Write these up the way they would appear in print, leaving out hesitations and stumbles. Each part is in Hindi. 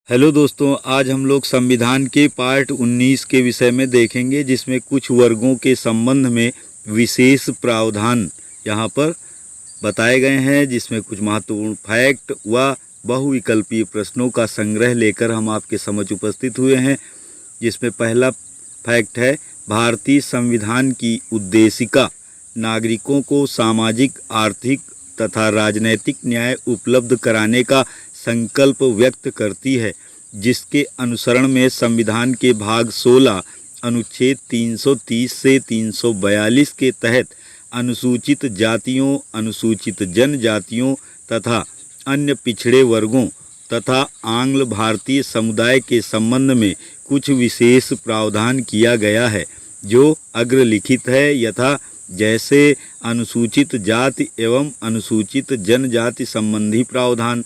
हेलो दोस्तों, आज हम लोग संविधान के पार्ट 19 के विषय में देखेंगे, जिसमें कुछ वर्गों के संबंध में विशेष प्रावधान यहाँ पर बताए गए हैं, जिसमें कुछ महत्वपूर्ण फैक्ट व बहुविकल्पीय प्रश्नों का संग्रह लेकर हम आपके समक्ष उपस्थित हुए हैं। जिसमें पहला फैक्ट है, भारतीय संविधान की उद्देशिका नागरिकों को सामाजिक, आर्थिक तथा राजनैतिक न्याय उपलब्ध कराने का संकल्प व्यक्त करती है, जिसके अनुसरण में संविधान के भाग 16 अनुच्छेद 330 से 342 के तहत अनुसूचित जातियों, अनुसूचित जनजातियों तथा अन्य पिछड़े वर्गों तथा आंग्ल भारतीय समुदाय के संबंध में कुछ विशेष प्रावधान किया गया है, जो अग्रलिखित है यथा जैसे अनुसूचित जाति एवं अनुसूचित जनजाति संबंधी प्रावधान,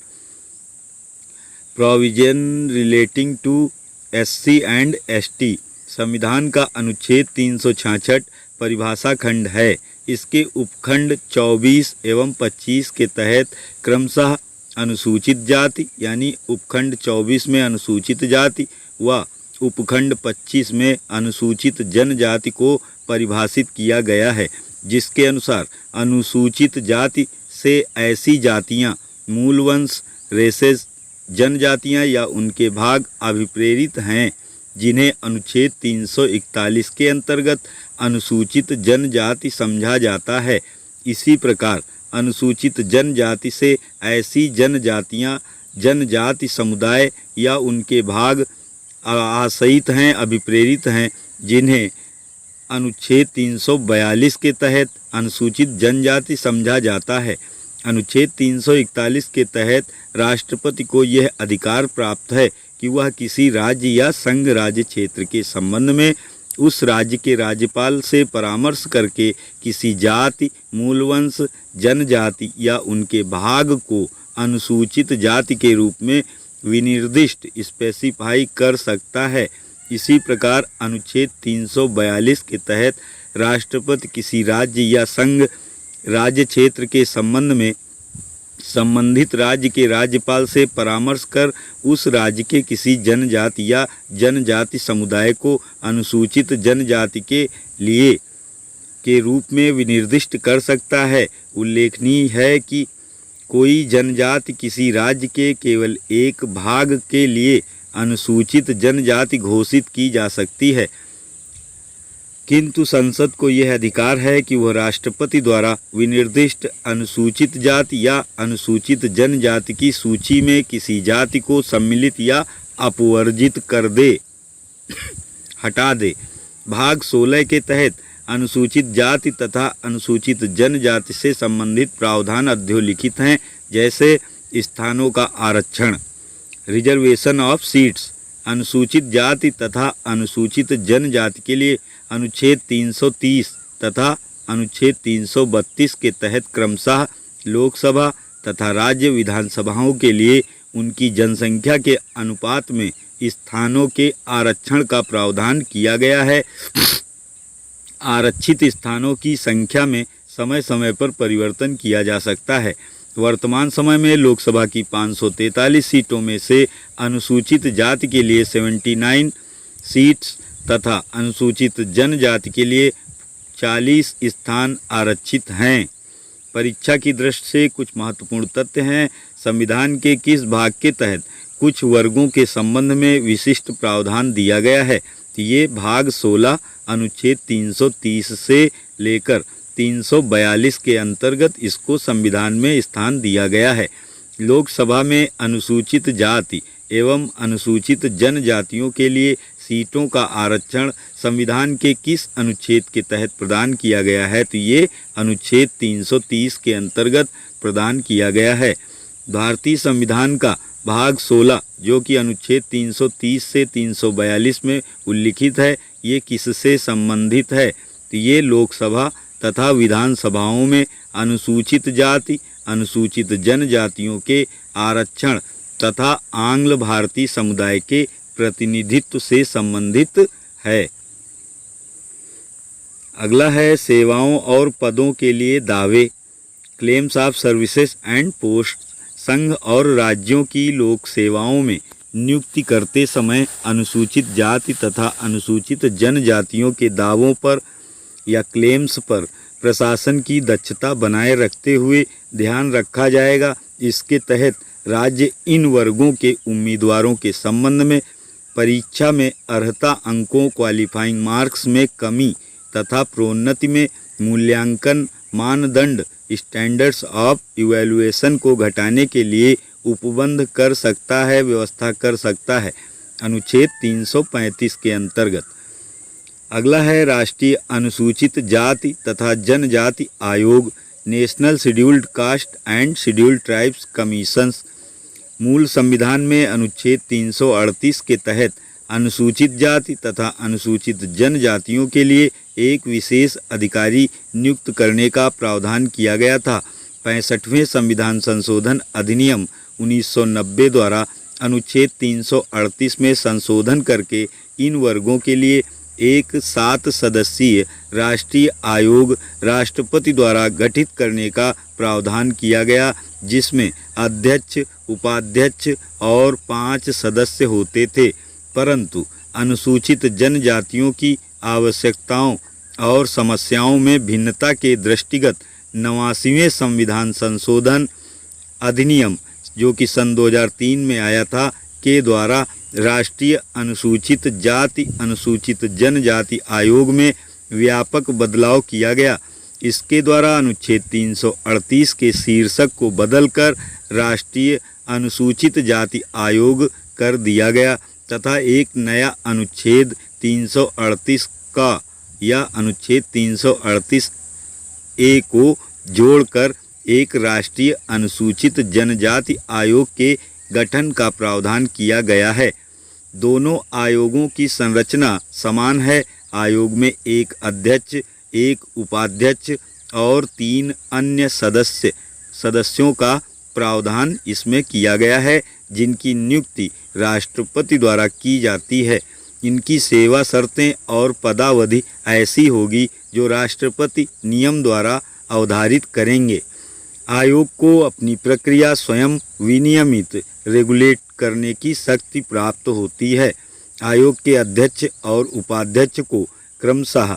provision relating to SC and ST. संविधान का अनुच्छेद 366 परिभाषा खंड है। इसके उपखंड 24 एवं 25 के तहत क्रमशः अनुसूचित जाति यानी उपखंड 24 में अनुसूचित जाति व उपखंड 25 में अनुसूचित जनजाति को परिभाषित किया गया है, जिसके अनुसार अनुसूचित जाति से ऐसी जातियां, मूलवंश, रेसेस, जनजातियां या उनके भाग अभिप्रेरित हैं, जिन्हें अनुच्छेद 341 के अंतर्गत अनुसूचित जनजाति समझा जाता है। इसी प्रकार अनुसूचित जनजाति से ऐसी जनजातियां, जनजाति समुदाय या उनके भाग आश्रित हैं, अभिप्रेरित हैं, जिन्हें अनुच्छेद 342 के तहत अनुसूचित जनजाति समझा जाता है। अनुच्छेद 341 के तहत राष्ट्रपति को यह अधिकार प्राप्त है कि वह किसी राज्य या संघ राज्य क्षेत्र के संबंध में उस राज्य के राज्यपाल से परामर्श करके किसी जाति, मूलवंश, जनजाति या उनके भाग को अनुसूचित जाति के रूप में विनिर्दिष्ट स्पेसिफाई कर सकता है। इसी प्रकार अनुच्छेद 342 के तहत राष्ट्रपति किसी राज्य या संघ राज्य क्षेत्र के संबंध में संबंधित राज्य के राज्यपाल से परामर्श कर उस राज्य के किसी जनजाति या जनजाति समुदाय को अनुसूचित जनजाति के लिए के रूप में विनिर्दिष्ट कर सकता है। उल्लेखनीय है कि कोई जनजाति किसी राज्य के केवल एक भाग के लिए अनुसूचित जनजाति घोषित की जा सकती है, किंतु संसद को यह अधिकार है कि वह राष्ट्रपति द्वारा विनिर्दिष्ट अनुसूचित जाति या अनुसूचित जनजाति की सूची में किसी जाति को सम्मिलित या अपवर्जित कर दे, हटा दे। भाग 16 के तहत अनुसूचित जाति तथा अनुसूचित जनजाति से संबंधित प्रावधान अधोलिखित हैं, जैसे स्थानों का आरक्षण, रिजर्वेशन ऑफ सीट्स। अनुसूचित जाति तथा अनुसूचित जनजाति के लिए अनुच्छेद 330 तथा अनुच्छेद 332 के तहत क्रमशः लोकसभा तथा राज्य विधानसभाओं के लिए उनकी जनसंख्या के अनुपात में स्थानों के आरक्षण का प्रावधान किया गया है। आरक्षित स्थानों की संख्या में समय समय पर परिवर्तन किया जा सकता है। वर्तमान समय में लोकसभा की 543 सीटों में से अनुसूचित जाति के लिए 79 सीट्स तथा अनुसूचित जनजाति के लिए 40 स्थान आरक्षित हैं। परीक्षा की दृष्टि से कुछ महत्वपूर्ण तथ्य हैं। संविधान के किस भाग के तहत कुछ वर्गों के संबंध में विशिष्ट प्रावधान दिया गया है? तो ये भाग 16 अनुच्छेद 330 से लेकर 342 के अंतर्गत इसको संविधान में स्थान दिया गया है। लोकसभा में अनुसूचित जाति एवं अनुसूचित जनजातियों के लिए सीटों का आरक्षण संविधान के किस अनुच्छेद के तहत प्रदान किया गया है? तो ये अनुच्छेद 330 के अंतर्गत प्रदान किया गया है। भारतीय संविधान का भाग 16 जो कि अनुच्छेद 330 से 342 में उल्लिखित है, ये किससे संबंधित है? तो ये लोकसभा तथा विधानसभाओं में अनुसूचित जाति, अनुसूचित जनजातियों के आरक्षण तथा आंग्ल भारतीय समुदाय के प्रतिनिधित्व से संबंधित है। अगला है सेवाओं और पदों के लिए दावे, claims of services and post. संघ और राज्यों की लोक सेवाओं में नियुक्ति करते समय अनुसूचित जाति तथा अनुसूचित जनजातियों के दावों पर या क्लेम्स पर प्रशासन की दक्षता बनाए रखते हुए ध्यान रखा जाएगा। इसके तहत राज्य इन वर्गों के उम्मीदवारों के संबंध में परीक्षा में अर्हता अंकों, क्वालिफाइंग मार्क्स में कमी तथा प्रोन्नति में मूल्यांकन मानदंड स्टैंडर्ड्स ऑफ इवैल्यूएशन को घटाने के लिए उपबंध कर सकता है, व्यवस्था कर सकता है, अनुच्छेद 335 के अंतर्गत। अगला है राष्ट्रीय अनुसूचित जाति तथा जनजाति आयोग, national scheduled caste and scheduled tribes commissions. मूल संविधान में अनुच्छेद 338 के तहत अनुसूचित जाति तथा अनुसूचित जनजातियों के लिए एक विशेष अधिकारी नियुक्त करने का प्रावधान किया गया था। 65वें संविधान संशोधन अधिनियम 1990 द्वारा अनुच्छेद 338 में संशोधन करके इन वर्गों के लिए एक 7 सदस्यीय राष्ट्रीय आयोग राष्ट्रपति द्वारा गठित करने का प्रावधान किया गया, जिसमें अध्यक्ष, उपाध्यक्ष और 5 सदस्य होते थे। परंतु अनुसूचित जनजातियों की आवश्यकताओं और समस्याओं में भिन्नता के दृष्टिगत 89वें संविधान संशोधन अधिनियम, जो कि सन 2003 में आया था, के द्वारा राष्ट्रीय अनुसूचित जाति अनुसूचित जनजाति आयोग में व्यापक बदलाव किया गया। इसके द्वारा अनुच्छेद 338 के शीर्षक को बदलकर राष्ट्रीय अनुसूचित जाति आयोग कर दिया गया तथा एक नया अनुच्छेद 338 का या अनुच्छेद 338 ए को जोड़कर एक राष्ट्रीय अनुसूचित जनजाति आयोग के गठन का प्रावधान किया गया है। दोनों आयोगों की संरचना समान है। आयोग में एक अध्यक्ष, एक उपाध्यक्ष और 3 अन्य सदस्यों का प्रावधान इसमें किया गया है, जिनकी नियुक्ति राष्ट्रपति द्वारा की जाती है। इनकी सेवा शर्तें और पदावधि ऐसी होगी जो राष्ट्रपति नियम द्वारा अवधारित करेंगे। आयोग को अपनी प्रक्रिया स्वयं विनियमित रेगुलेट करने की शक्ति प्राप्त होती है। आयोग के अध्यक्ष और उपाध्यक्ष को क्रमशः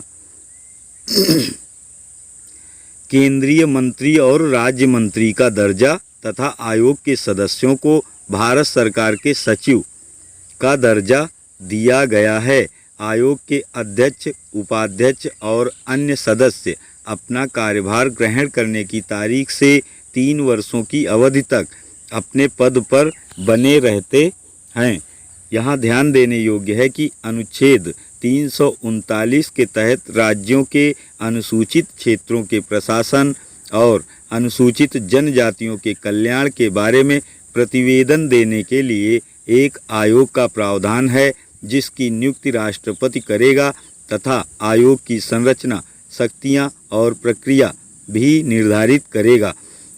केंद्रीय मंत्री और राज्य मंत्री का दर्जा तथा आयोग के सदस्यों को भारत सरकार के सचिव का दर्जा दिया गया है। आयोग के अध्यक्ष, उपाध्यक्ष और अन्य सदस्य अपना कार्यभार ग्रहण करने की तारीख से 3 वर्षों की अवधि तक अपने पद पर बने रहते हैं। यहाँ ध्यान देने योग्य है कि अनुच्छेद 339 के तहत राज्यों के अनुसूचित क्षेत्रों के प्रशासन और अनुसूचित जनजातियों के कल्याण के बारे में प्रतिवेदन देने के लिए एक आयोग का प्रावधान है, जिसकी नियुक्ति राष्ट्रपति करेगा तथा आयोग की संरचना, शक्तियाँ और प्रक्रिया भी निर्धारित करेगा।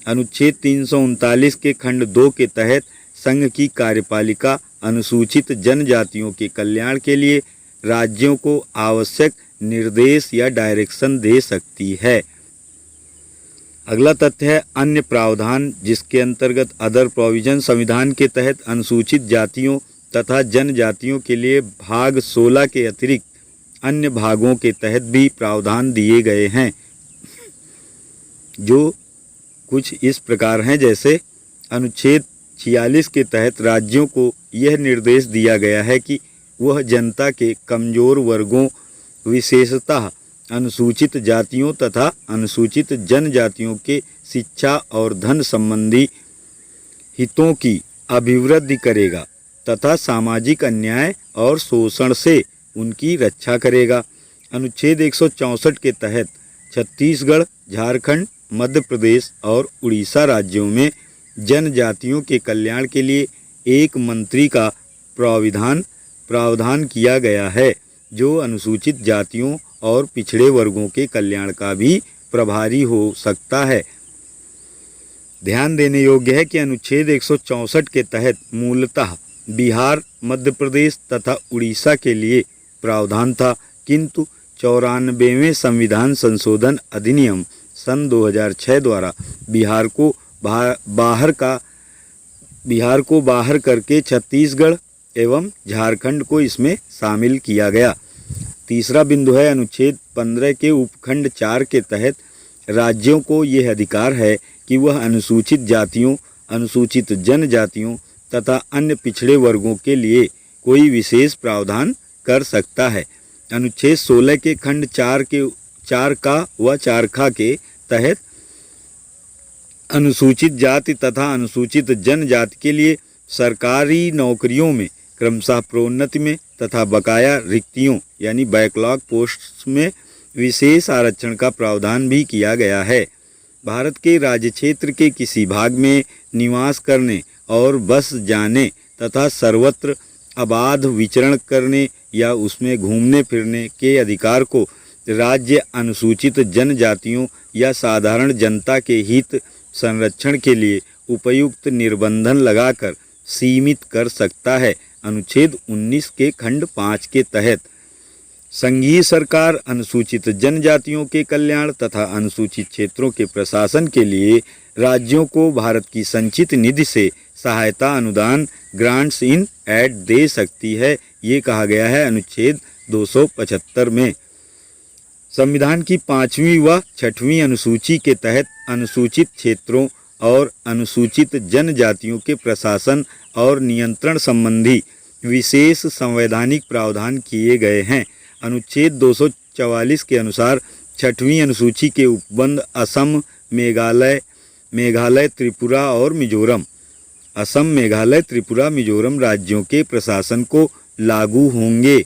अनुच्छेद 339 के खंड 2 के तहत संघ की कार्यपालिका अनुसूचित जनजातियों के कल्याण के लिए राज्यों को आवश्यक निर्देश या डायरेक्शन दे सकती है। अगला तथ्य है अन्य प्रावधान, जिसके अंतर्गत अदर प्रोविजन संविधान के तहत अनुसूचित जातियों तथा जनजातियों के लिए भाग 16 के अतिरिक्त अन्य भागों के तहत भी प्रावधान दिए गए हैं, जो कुछ इस प्रकार हैं। जैसे अनुच्छेद 46 के तहत राज्यों को यह निर्देश दिया गया है कि वह जनता के कमजोर वर्गों, विशेषतः अनुसूचित जातियों तथा अनुसूचित जनजातियों के शिक्षा और धन संबंधी हितों की अभिवृद्धि करेगा तथा सामाजिक अन्याय और शोषण से उनकी रक्षा करेगा। अनुच्छेद 164 के तहत छत्तीसगढ़, झारखंड, मध्य प्रदेश और उड़ीसा राज्यों में जनजातियों के कल्याण के लिए एक मंत्री का प्रावधान किया गया है, जो अनुसूचित जातियों और पिछड़े वर्गों के कल्याण का भी प्रभारी हो सकता है। ध्यान देने योग्य है कि अनुच्छेद 164 के तहत मूलतः बिहार, मध्य प्रदेश तथा उड़ीसा के लिए प्रावधान था, किंतु 94वें संविधान संशोधन अधिनियम सन 2006 द्वारा बिहार को बाहर करके छत्तीसगढ़ एवं झारखंड को इसमें शामिल किया गया। तीसरा बिंदु है अनुच्छेद 15 के उपखंड 4 के तहत राज्यों को यह अधिकार है कि वह अनुसूचित जातियों, अनुसूचित जनजातियों तथा अन्य पिछड़े वर्गों के लिए कोई विशेष प्रावधान कर सकता है। अनुच्छेद 16 के खंड 4 का व 4 खा के तहत अनुसूचित जाति तथा अनुसूचित जनजाति के लिए सरकारी नौकरियों में क्रमशः प्रोन्नति में तथा बकाया रिक्तियों यानी बैकलॉग पोस्ट्स में विशेष आरक्षण का प्रावधान भी किया गया है। भारत के राज्य क्षेत्र के किसी भाग में निवास करने और बस जाने तथा सर्वत्र अबाध विचरण करने या उसमें घूमने फिरने के अधिकार को राज्य अनुसूचित जनजातियों या साधारण जनता के हित संरक्षण के लिए उपयुक्त निर्बंधन लगाकर सीमित कर सकता है। अनुच्छेद 19 के खंड 5 के तहत संघीय सरकार अनुसूचित जनजातियों के कल्याण तथा अनुसूचित क्षेत्रों के प्रशासन के लिए राज्यों को भारत की संचित निधि से सहायता अनुदान ग्रांट्स इन एड दे सकती है। ये कहा गया है अनुच्छेद 275 में। संविधान की 5वीं व 6वीं अनुसूची के तहत अनुसूचित क्षेत्रों और अनुसूचित जनजातियों के प्रशासन और नियंत्रण संबंधी विशेष संवैधानिक प्रावधान किए गए हैं। अनुच्छेद 244 के अनुसार 6वीं अनुसूची के उपबंध असम, मेघालय, त्रिपुरा और मिजोरम, असम, मेघालय, त्रिपुरा, मिजोरम राज्यों के प्रशासन को लागू होंगे।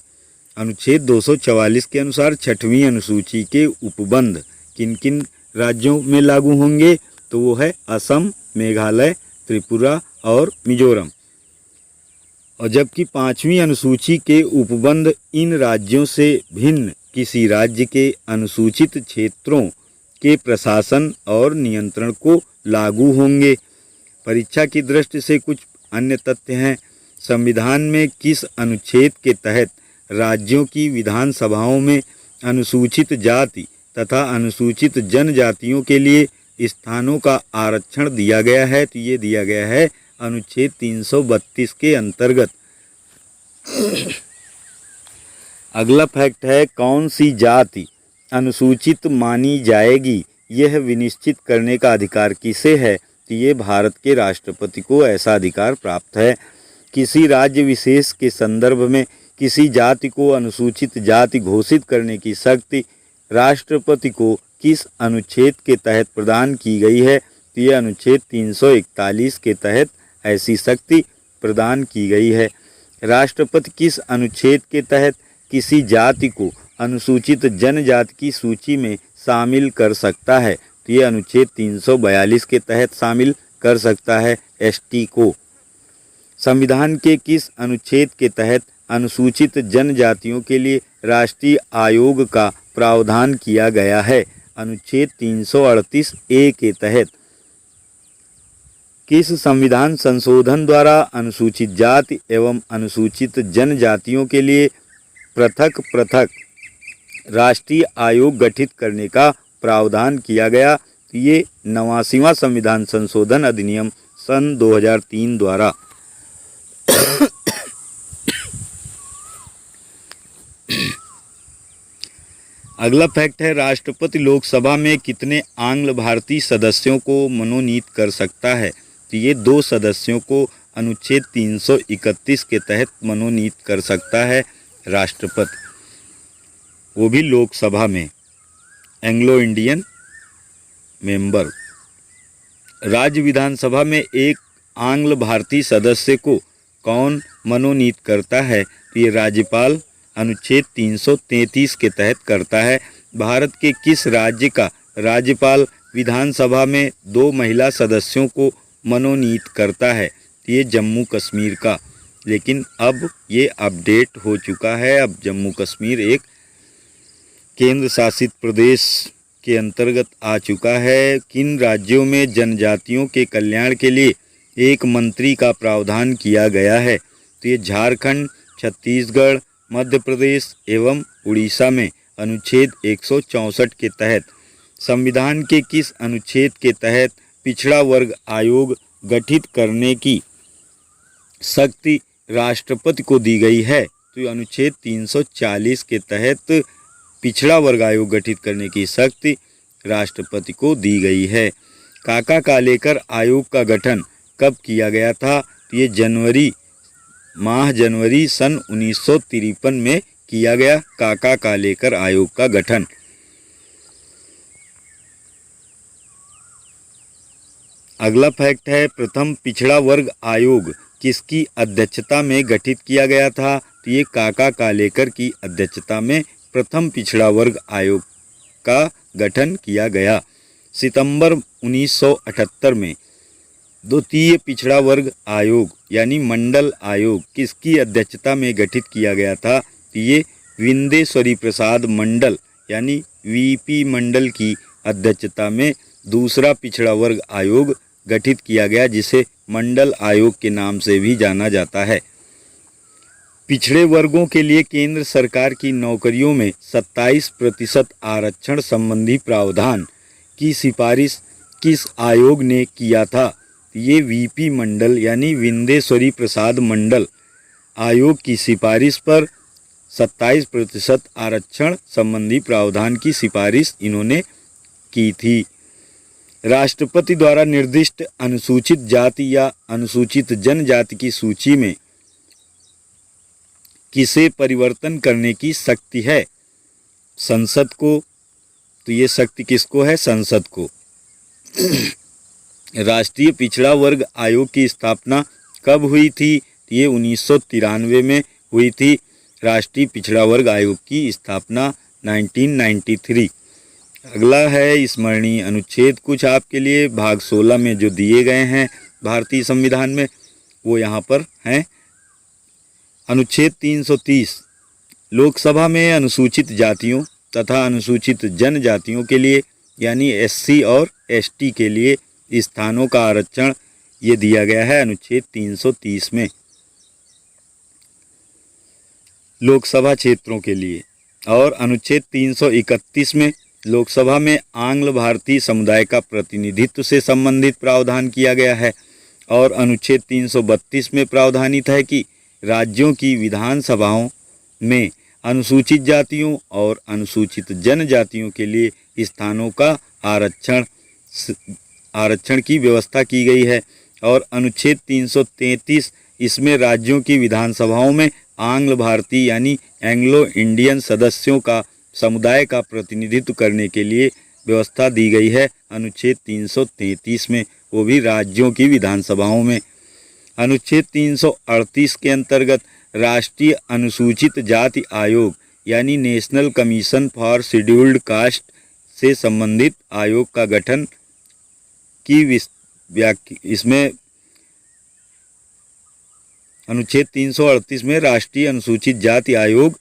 अनुच्छेद 244 के अनुसार 6वीं अनुसूची के उपबंध किन किन राज्यों में लागू होंगे? तो वो है असम, मेघालय, त्रिपुरा और मिजोरम। और जबकि 5वीं अनुसूची के उपबंध इन राज्यों से भिन्न किसी राज्य के अनुसूचित क्षेत्रों के प्रशासन और नियंत्रण को लागू होंगे। परीक्षा की दृष्टि से कुछ अन्य तथ्य हैं। संविधान में किस अनुच्छेद के तहत राज्यों की विधानसभाओं में अनुसूचित जाति तथा अनुसूचित जनजातियों के लिए स्थानों का आरक्षण दिया गया है? तो ये दिया गया है अनुच्छेद 332 के अंतर्गत। अगला फैक्ट है कौन सी जाति अनुसूचित मानी जाएगी, यह विनिश्चित करने का अधिकार किसे है? तो ये भारत के राष्ट्रपति को ऐसा अधिकार प्राप्त है। किसी राज्य विशेष के संदर्भ में किसी जाति को अनुसूचित जाति घोषित करने की शक्ति राष्ट्रपति को किस अनुच्छेद के तहत प्रदान की गई है? तो ये अनुच्छेद 341 के तहत ऐसी शक्ति प्रदान की गई है। राष्ट्रपति किस अनुच्छेद के तहत किसी जाति को अनुसूचित जनजाति की सूची में शामिल कर सकता है? तो ये अनुच्छेद 342 के तहत शामिल कर सकता है एसटी को। संविधान के किस अनुच्छेद के तहत अनुसूचित जनजातियों के लिए राष्ट्रीय आयोग का प्रावधान किया गया है? अनुच्छेद 338 ए के तहत। किस संविधान संशोधन द्वारा अनुसूचित जाति एवं अनुसूचित जनजातियों के लिए पृथक पृथक राष्ट्रीय आयोग गठित करने का प्रावधान किया गया? ये 89वां संविधान संशोधन अधिनियम सन 2003 द्वारा। अगला फैक्ट है राष्ट्रपति लोकसभा में कितने आंग्ल भारतीय सदस्यों को मनोनीत कर सकता है? तो ये 2 सदस्यों को अनुच्छेद 331 के तहत मनोनीत कर सकता है राष्ट्रपति, वो भी लोकसभा में, एंग्लो इंडियन मेंबर। राज्य विधानसभा में एक आंग्ल भारतीय सदस्य को कौन मनोनीत करता है? तो ये राज्यपाल अनुच्छेद 333 के तहत करता है। भारत के किस राज्य का राज्यपाल विधानसभा में 2 महिला सदस्यों को मनोनीत करता है? तो ये जम्मू कश्मीर का। लेकिन अब ये अपडेट हो चुका है, अब जम्मू कश्मीर एक केंद्र शासित प्रदेश के अंतर्गत आ चुका है। किन राज्यों में जनजातियों के कल्याण के लिए एक मंत्री का प्रावधान किया गया है? तो ये झारखंड, छत्तीसगढ़, मध्य प्रदेश एवं उड़ीसा में अनुच्छेद 164 के तहत। संविधान के किस अनुच्छेद के तहत पिछड़ा वर्ग आयोग गठित करने की शक्ति राष्ट्रपति को दी गई है। तो अनुच्छेद 340 के तहत पिछड़ा वर्ग आयोग गठित करने की शक्ति राष्ट्रपति को दी गई है। काका कालेकर आयोग का गठन कब किया गया था? तो ये जनवरी सन 1953 में किया गया काका कालेकर आयोग का गठन। अगला फैक्ट है, प्रथम पिछड़ा वर्ग आयोग किसकी अध्यक्षता में गठित किया गया था? तो ये काका कालेकर की अध्यक्षता में प्रथम पिछड़ा वर्ग आयोग का गठन किया गया। सितंबर 1978 में द्वितीय पिछड़ा वर्ग आयोग यानी मंडल आयोग किसकी अध्यक्षता में गठित किया गया था? तो ये विंदेश्वरी प्रसाद मंडल यानी वीपी मंडल की अध्यक्षता में दूसरा पिछड़ा वर्ग आयोग गठित किया गया, जिसे मंडल आयोग के नाम से भी जाना जाता है। पिछड़े वर्गों के लिए केंद्र सरकार की नौकरियों में 27% आरक्षण संबंधी प्रावधान की सिफारिश किस आयोग ने किया था? ये वीपी मंडल यानी विंदेश्वरी प्रसाद मंडल आयोग की सिफारिश पर 27% आरक्षण संबंधी प्रावधान की सिफारिश इन्होंने की थी। राष्ट्रपति द्वारा निर्दिष्ट अनुसूचित जाति या अनुसूचित जनजाति की सूची में किसे परिवर्तन करने की शक्ति है? संसद को। तो ये शक्ति किसको है? संसद को। राष्ट्रीय पिछड़ा वर्ग आयोग की स्थापना कब हुई थी? ये 1993 में हुई थी। राष्ट्रीय पिछड़ा वर्ग आयोग की स्थापना 1993। अगला है स्मरणीय अनुच्छेद, कुछ आपके लिए भाग 16 में जो दिए गए हैं भारतीय संविधान में वो यहाँ पर हैं। अनुच्छेद 330 लोकसभा में अनुसूचित जातियों तथा अनुसूचित जनजातियों के लिए यानी एससी और एसटी के लिए स्थानों का आरक्षण ये दिया गया है अनुच्छेद 330 में लोकसभा क्षेत्रों के लिए। और अनुच्छेद 331 में लोकसभा में आंग्ल भारतीय समुदाय का प्रतिनिधित्व से संबंधित प्रावधान किया गया है। और अनुच्छेद 332 में प्रावधानित है कि राज्यों की विधानसभाओं में अनुसूचित जातियों और अनुसूचित जनजातियों के लिए स्थानों का आरक्षण की व्यवस्था की गई है। और अनुच्छेद 333 इसमें राज्यों की विधानसभाओं में आंग्ल भारतीय यानी एंग्लो इंडियन सदस्यों का समुदाय का प्रतिनिधित्व करने के लिए व्यवस्था दी गई है अनुच्छेद 333 में, वो भी राज्यों की विधानसभाओं में। अनुच्छेद 338 के अंतर्गत राष्ट्रीय अनुसूचित जाति आयोग यानी national commission for scheduled caste से संबंधित आयोग का गठन की इसमें अनुच्छेद 338 में राष्ट्रीय अनुसूचित जाति आयोग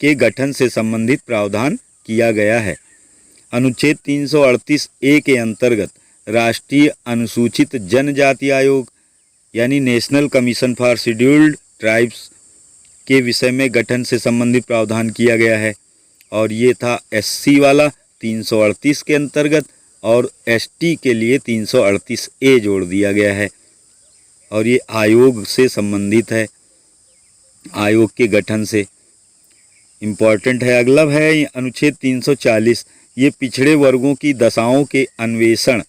के गठन से संबंधित प्रावधान किया गया है। अनुच्छेद 338 ए के अंतर्गत राष्ट्रीय अनुसूचित जनजाति आयोग यानी national commission for scheduled tribes के विषय में गठन से संबंधित प्रावधान किया गया है। और ये था एससी वाला 338 के अंतर्गत, और एसटी के लिए 338 ए जोड़ दिया गया है और ये आयोग से संबंधित है, आयोग के गठन से इम्पॉर्टेंट है। अगला है अनुच्छेद 340, ये पिछड़े वर्गों की दशाओं के अन्वेषण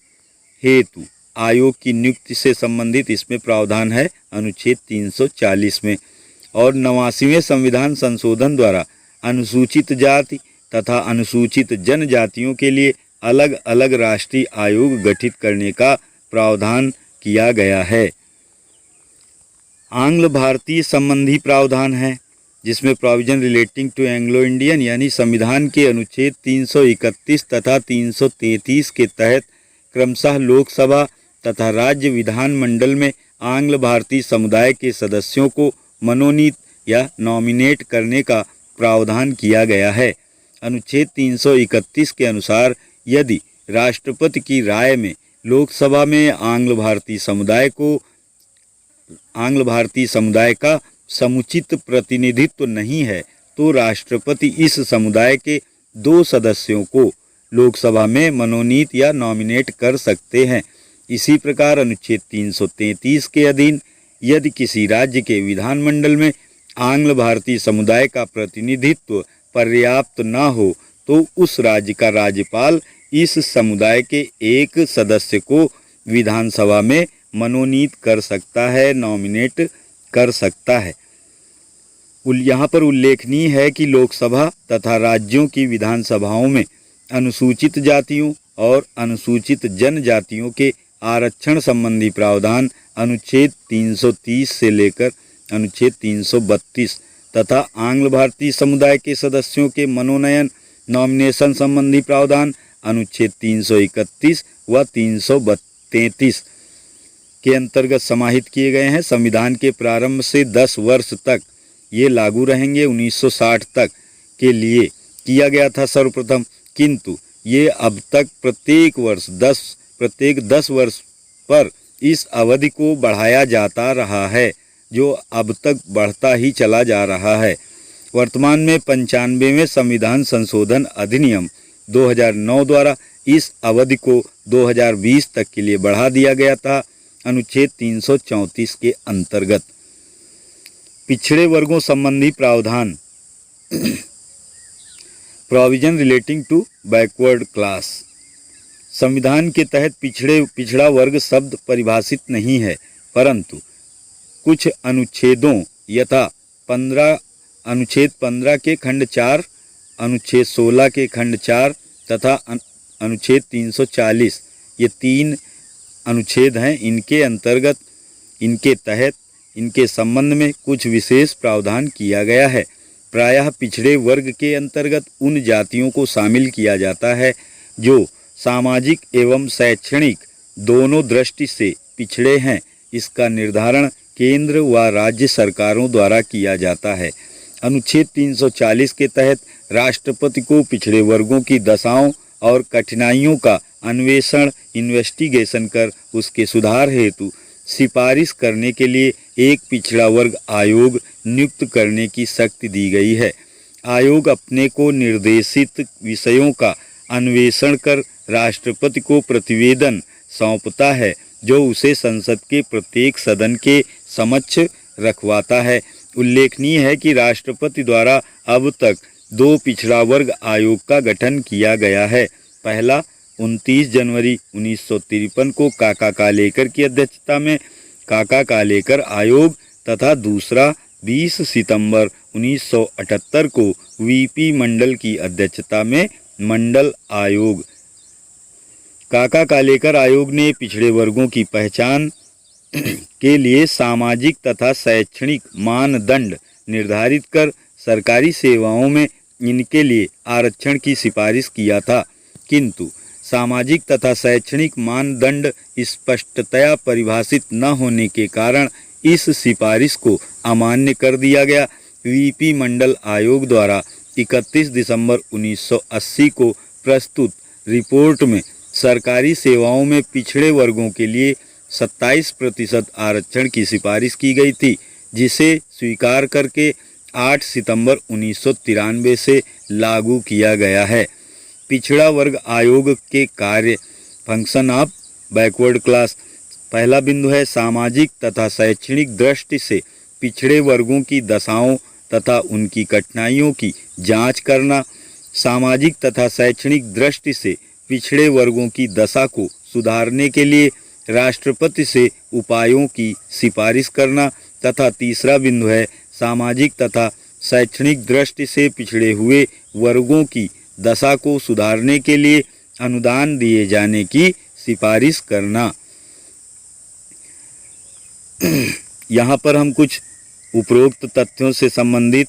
हेतु आयोग की नियुक्ति से संबंधित इसमें प्रावधान है अनुच्छेद 340 में। और 89वें संविधान संशोधन द्वारा अनुसूचित जाति तथा अनुसूचित जनजातियों के लिए अलग अलग राष्ट्रीय आयोग गठित करने का प्रावधान किया गया है। आंग्ल भारतीय संबंधी प्रावधान है जिसमें provision relating to Anglo Indian यानी संविधान के अनुच्छेद 331 तथा 333 के तहत क्रमशः लोकसभा तथा राज्य विधानमंडल में आंग्ल भारतीय समुदाय के सदस्यों को मनोनीत या नॉमिनेट करने का प्रावधान किया गया है। अनुच्छेद 331 के अनुसार यदि राष्ट्रपति की राय में लोकसभा में आंग्ल भारतीय समुदाय का समुचित प्रतिनिधित्व नहीं है तो राष्ट्रपति इस समुदाय के 2 सदस्यों को लोकसभा में मनोनीत या नॉमिनेट कर सकते हैं। इसी प्रकार अनुच्छेद 333 के अधीन यदि किसी राज्य के विधानमंडल में आंग्ल भारतीय समुदाय का प्रतिनिधित्व पर्याप्त न हो तो उस राज्य का राज्यपाल इस समुदाय के एक सदस्य को विधानसभा में मनोनीत कर सकता है, नॉमिनेट कर सकता है। यहाँ पर उल्लेखनीय है कि लोकसभा तथा राज्यों की विधानसभाओं में अनुसूचित जातियों और अनुसूचित जनजातियों के आरक्षण संबंधी प्रावधान अनुच्छेद 330 से लेकर अनुच्छेद 332 तथा आंग्ल भारतीय समुदाय के सदस्यों के मनोनयन नॉमिनेशन संबंधी प्रावधान अनुच्छेद 331 व 333 के अंतर्गत समाहित किए गए हैं। संविधान के प्रारंभ से 10 वर्ष तक ये लागू रहेंगे। 1960 तक के लिए किया गया था सर्वप्रथम, किंतु ये अब तक प्रत्येक 10 वर्ष पर इस अवधि को बढ़ाया जाता रहा है, जो अब तक बढ़ता ही चला जा रहा है। वर्तमान में 95वें संविधान संशोधन अधिनियम 2009 द्वारा इस अवधि को 2020 तक के लिए बढ़ा दिया गया था। अनुच्छेद 334 के अंतर्गत पिछड़े वर्गों संबंधी प्रावधान provision relating to backward class. संविधान के तहत पिछड़ा वर्ग शब्द परिभाषित नहीं है, परंतु कुछ अनुच्छेदों यथा अनुच्छेद 15 के खंड 4, अनुच्छेद 16 के खंड 4 तथा अनुच्छेद 340, ये 3 अनुच्छेद हैं। इनके तहत इनके संबंध में कुछ विशेष प्रावधान किया गया है। प्रायः पिछड़े वर्ग के अंतर्गत उन जातियों को शामिल किया जाता है जो सामाजिक एवं शैक्षणिक दोनों दृष्टि से पिछड़े हैं। इसका निर्धारण केंद्र व राज्य सरकारों द्वारा किया जाता है। अनुच्छेद 340 के तहत राष्ट्रपति को पिछड़े वर्गों की दशाओं और कठिनाइयों का अन्वेषण इन्वेस्टिगेशन कर उसके सुधार हेतु सिफारिश करने के लिए एक पिछड़ा वर्ग आयोग नियुक्त करने की शक्ति दी गई है। आयोग अपने को निर्देशित विषयों का अन्वेषण कर राष्ट्रपति को प्रतिवेदन सौंपता है, जो उसे संसद के प्रत्येक सदन के समक्ष रखवाता है। उल्लेखनीय है कि राष्ट्रपति द्वारा अब तक 2 पिछड़ा वर्ग आयोग का गठन किया गया है। पहला 29 जनवरी 1953 को काका कालेकर की अध्यक्षता में काका कालेकर आयोग तथा दूसरा 20 सितंबर 1978 को वीपी मंडल की अध्यक्षता में मंडल आयोग। काका कालेकर आयोग ने पिछड़े वर्गों की पहचान के लिए सामाजिक तथा शैक्षणिक मानदंड निर्धारित कर सरकारी सेवाओं में इनके लिए आरक्षण की सिफारिश किया था, किंतु सामाजिक तथा शैक्षणिक मानदंड स्पष्टतया परिभाषित न होने के कारण इस सिफारिश को अमान्य कर दिया गया। वीपी मंडल आयोग द्वारा 31 दिसंबर 1980 को प्रस्तुत रिपोर्ट में सरकारी सेवाओं में पिछड़े वर्गों के लिए 27% आरक्षण की सिफारिश की गई थी, जिसे स्वीकार करके 8 सितंबर 1993 से लागू किया गया है। पिछड़ा वर्ग आयोग के कार्य फंक्शन ऑफ बैकवर्ड क्लास। पहला बिंदु है सामाजिक तथा शैक्षणिक दृष्टि से पिछड़े वर्गों की दशाओं तथा उनकी कठिनाइयों की जांच करना। सामाजिक तथा शैक्षणिक दृष्टि से पिछड़े वर्गों की दशा को सुधारने के लिए राष्ट्रपति से उपायों की सिफारिश करना। तथा तीसरा बिंदु है सामाजिक तथा शैक्षणिक दृष्टि से पिछड़े हुए वर्गों की दशा को सुधारने के लिए अनुदान दिए जाने की सिफारिश करना। यहाँ पर हम कुछ उपरोक्त तथ्यों से संबंधित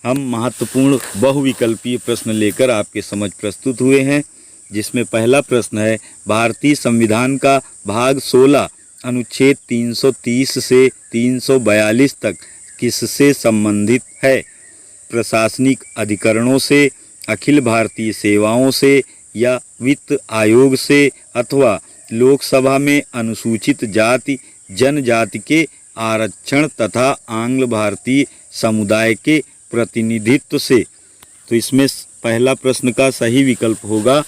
हम महत्वपूर्ण बहुविकल्पीय प्रश्न लेकर आपके समझ प्रस्तुत हुए हैं, जिसमें पहला प्रश्न है भारतीय संविधान का भाग 16 अनुच्छेद 330 से 342 तक किससे संबंधित है? प्रशासनिक अधिकरणों से, अखिल भारतीय सेवाओं से या वित्त आयोग से अथवा लोकसभा में अनुसूचित जाति जनजाति के आरक्षण तथा आंग्ल भारतीय समुदाय के प्रतिनिधित्व से। तो इसमें पहला प्रश्न का सही विकल्प होगा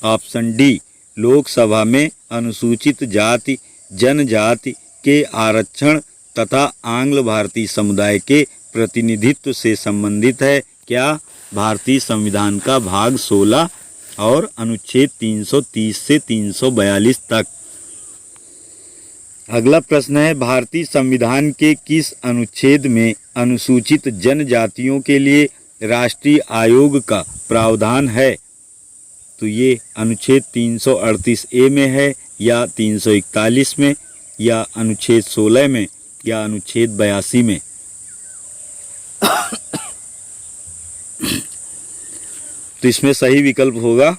ऑप्शन डी, लोकसभा में अनुसूचित जाति जनजाति के आरक्षण तथा आंग्ल भारतीय समुदाय के प्रतिनिधित्व से संबंधित है। क्या? भारतीय संविधान का भाग 16 और अनुच्छेद 330 से 342 तक। अगला प्रश्न है, भारतीय संविधान के किस अनुच्छेद में अनुसूचित जनजातियों के लिए राष्ट्रीय आयोग का प्रावधान है? तो ये अनुच्छेद 338 ए में है, या 341 में, या अनुच्छेद 16 में, या अनुच्छेद 82 में। तो इसमें सही विकल्प होगा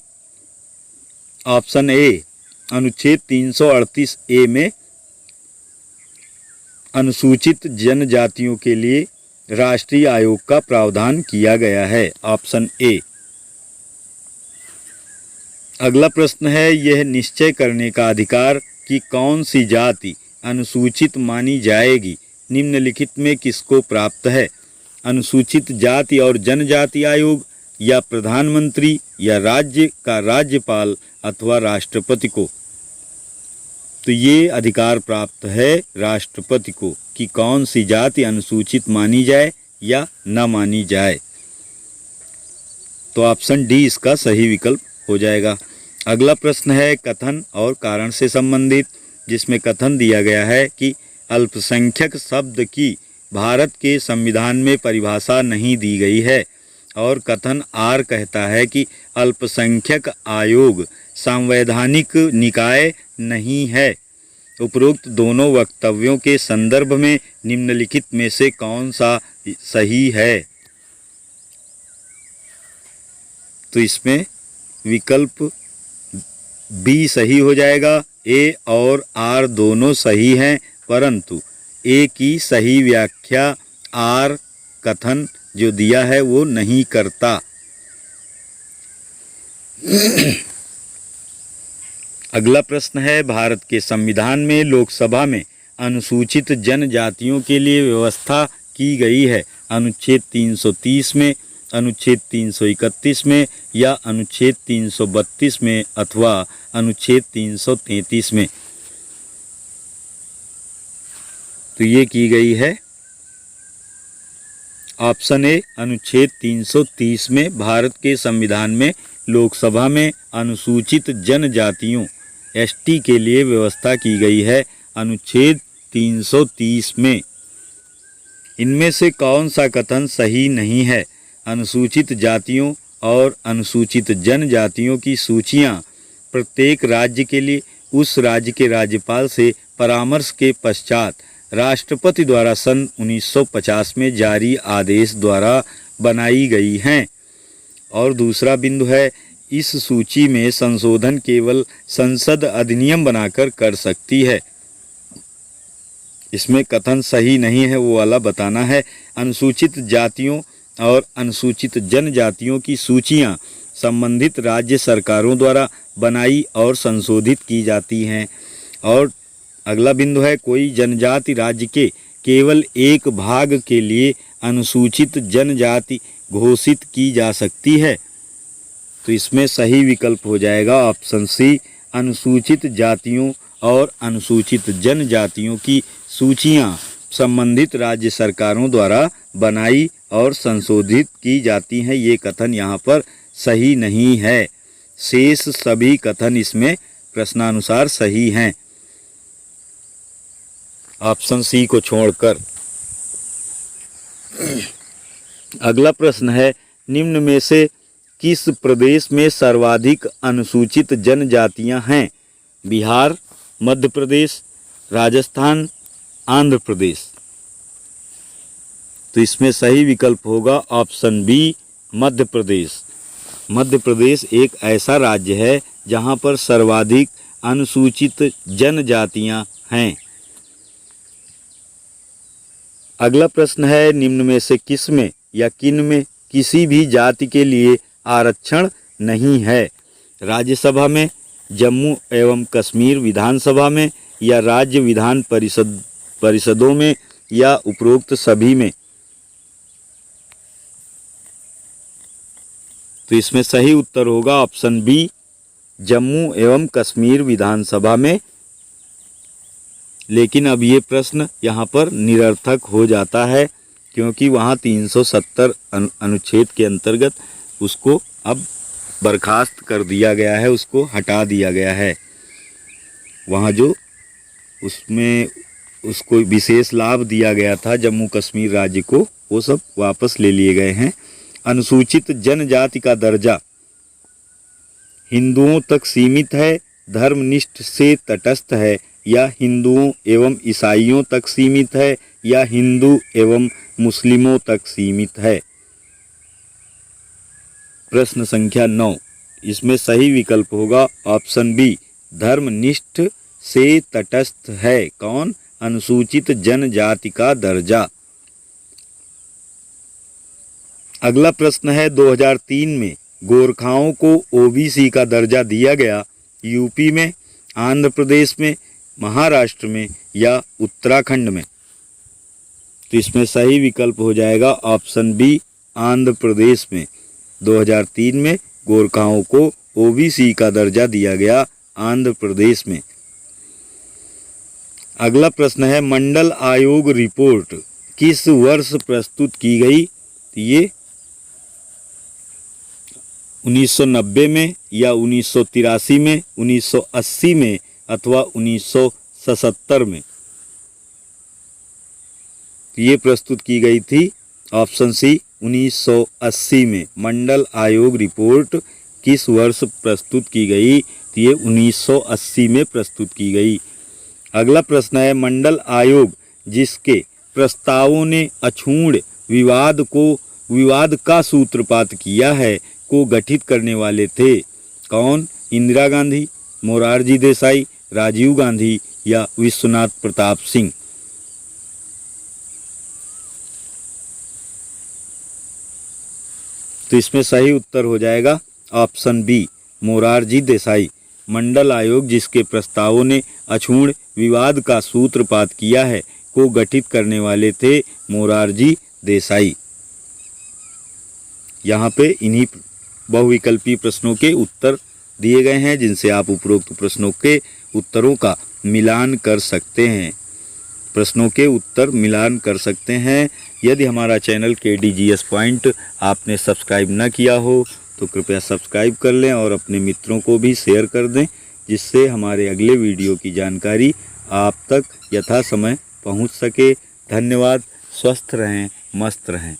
ऑप्शन ए, अनुच्छेद 338 ए में अनुसूचित जनजातियों के लिए राष्ट्रीय आयोग का प्रावधान किया गया है। Option A. अगला प्रश्न है, यह निश्चय करने का अधिकार कि कौन सी जाति अनुसूचित मानी जाएगी निम्नलिखित में किसको प्राप्त है? अनुसूचित जाति और जनजाति आयोग, या प्रधानमंत्री, या राज्य का राज्यपाल अथवा राष्ट्रपति को। तो ये अधिकार प्राप्त है राष्ट्रपति को कि कौन सी जाति अनुसूचित मानी जाए या न मानी जाए। तो ऑप्शन डी इसका सही विकल्प हो जाएगा। अगला प्रश्न है कथन और कारण से संबंधित, जिसमें कथन दिया गया है कि अल्पसंख्यक शब्द की भारत के संविधान में परिभाषा नहीं दी गई है, और कथन आर कहता है कि अल्पसंख्यक आयोग संवैधानिक निकाय नहीं है। उपरोक्त दोनों वक्तव्यों के संदर्भ में निम्नलिखित में से कौन सा सही है? तो इसमें विकल्प बी सही हो जाएगा। ए और आर दोनों सही हैं, परंतु ए की सही व्याख्या आर कथन जो दिया है वो नहीं करता। अगला प्रश्न है, भारत के संविधान में लोकसभा में अनुसूचित जनजातियों के लिए व्यवस्था की गई है। अनुच्छेद 330 में, अनुच्छेद 331 में, या अनुच्छेद 332 में, अथवा अनुच्छेद 333 में। तो ये की गई है ऑप्शन ए, अनुच्छेद 330 में भारत के संविधान में लोकसभा में अनुसूचित जनजातियों एसटी के लिए व्यवस्था की गई है। अनुच्छेद 330 में। इनमें से कौन सा कथन सही नहीं है? अनुसूचित जातियों और अनुसूचित जनजातियों की सूचियां प्रत्येक राज्य के लिए उस राज्य के राज्यपाल से परामर्श के पश्चात राष्ट्रपति द्वारा सन 1950 में जारी आदेश द्वारा बनाई गई हैं। और दूसरा बिंदु है, इस सूची में संशोधन केवल संसद अधिनियम बनाकर कर सकती है। इसमें कथन सही नहीं है वो वाला बताना है। अनुसूचित जातियों और अनुसूचित जनजातियों की सूचियां संबंधित राज्य सरकारों द्वारा बनाई और संशोधित की जाती हैं। और अगला बिंदु है, कोई जनजाति राज्य के केवल एक भाग के लिए अनुसूचित जनजाति घोषित की जा सकती है। तो इसमें सही विकल्प हो जाएगा ऑप्शन सी, अनुसूचित जातियों और अनुसूचित जनजातियों की सूचियां संबंधित राज्य सरकारों द्वारा बनाई और संशोधित की जाती हैं। ये कथन यहाँ पर सही नहीं है। शेष सभी कथन इसमें प्रश्नानुसार सही हैं, ऑप्शन सी को छोड़कर। अगला प्रश्न है, निम्न में से किस प्रदेश में सर्वाधिक अनुसूचित जनजातियां हैं? बिहार, मध्य प्रदेश, राजस्थान, आंध्र प्रदेश। तो इसमें सही विकल्प होगा ऑप्शन बी, मध्य प्रदेश। मध्य प्रदेश एक ऐसा राज्य है जहां पर सर्वाधिक अनुसूचित जनजातियां हैं। अगला प्रश्न है, निम्न में से किस में या किन में किसी भी जाति के लिए आरक्षण नहीं है? राज्यसभा में, जम्मू एवं कश्मीर विधानसभा में, या राज्य विधान परिषदों में, या उपरोक्त सभी में। तो इसमें सही उत्तर होगा ऑप्शन बी, जम्मू एवं कश्मीर विधानसभा में लेकिन अब ये प्रश्न यहाँ पर निरर्थक हो जाता है, क्योंकि वहाँ 370 अनुच्छेद के अंतर्गत उसको अब बर्खास्त कर दिया गया है, उसको हटा दिया गया है। वहाँ जो उसमें उसको विशेष लाभ दिया गया था जम्मू कश्मीर राज्य को, वो सब वापस ले लिए गए हैं। अनुसूचित जनजाति का दर्जा हिंदुओं तक सीमित है, धर्मनिष्ठ से तटस्थ है, या हिंदुओं एवं ईसाइयों तक सीमित है, या हिंदू एवं मुस्लिमों तक सीमित है। प्रश्न संख्या 9, इसमें सही विकल्प होगा ऑप्शन बी, धर्मनिष्ठ से तटस्थ है। कौन? अनुसूचित जनजाति का दर्जा। अगला प्रश्न है 2003 में गोरखाओं को ओबीसी का दर्जा दिया गया, यूपी में, आंध्र प्रदेश में, महाराष्ट्र में या उत्तराखंड में? तो इसमें सही विकल्प हो जाएगा ऑप्शन बी, आंध्र प्रदेश में। 2003 में गोरखाओं को ओबीसी का दर्जा दिया गया आंध्र प्रदेश में। अगला प्रश्न है मंडल आयोग रिपोर्ट किस वर्ष प्रस्तुत की गई? तो ये 1990 में या 1983 में, 1980 में अथवा 1977 में? ये प्रस्तुत की गई थी ऑप्शन सी, 1980 में। मंडल आयोग रिपोर्ट किस वर्ष प्रस्तुत की गई? तो ये 1980 में प्रस्तुत की गई। अगला प्रश्न है मंडल आयोग जिसके प्रस्तावों ने अछूत विवाद का सूत्रपात किया है को गठित करने वाले थे? कौन? इंदिरा गांधी, मोरारजी देसाई, राजीव गांधी या विश्वनाथ प्रताप सिंह? तो इसमें सही उत्तर हो जाएगा ऑप्शन बी, मोरारजी देसाई। मंडल आयोग जिसके प्रस्तावों ने अछूत विवाद का सूत्रपात किया है को गठित करने वाले थे मोरारजी देसाई। यहाँ पे इन्हीं बहुविकल्पी प्रश्नों के उत्तर दिए गए हैं जिनसे आप उपरोक्त प्रश्नों के उत्तरों का मिलान कर सकते हैं। प्रश्नों के उत्तर मिलान कर सकते हैं। यदि हमारा चैनल KDGS पॉइंट आपने सब्सक्राइब न किया हो तो कृपया सब्सक्राइब कर लें और अपने मित्रों को भी शेयर कर दें, जिससे हमारे अगले वीडियो की जानकारी आप तक यथा समय पहुंच सके। धन्यवाद। स्वस्थ रहें, मस्त रहें।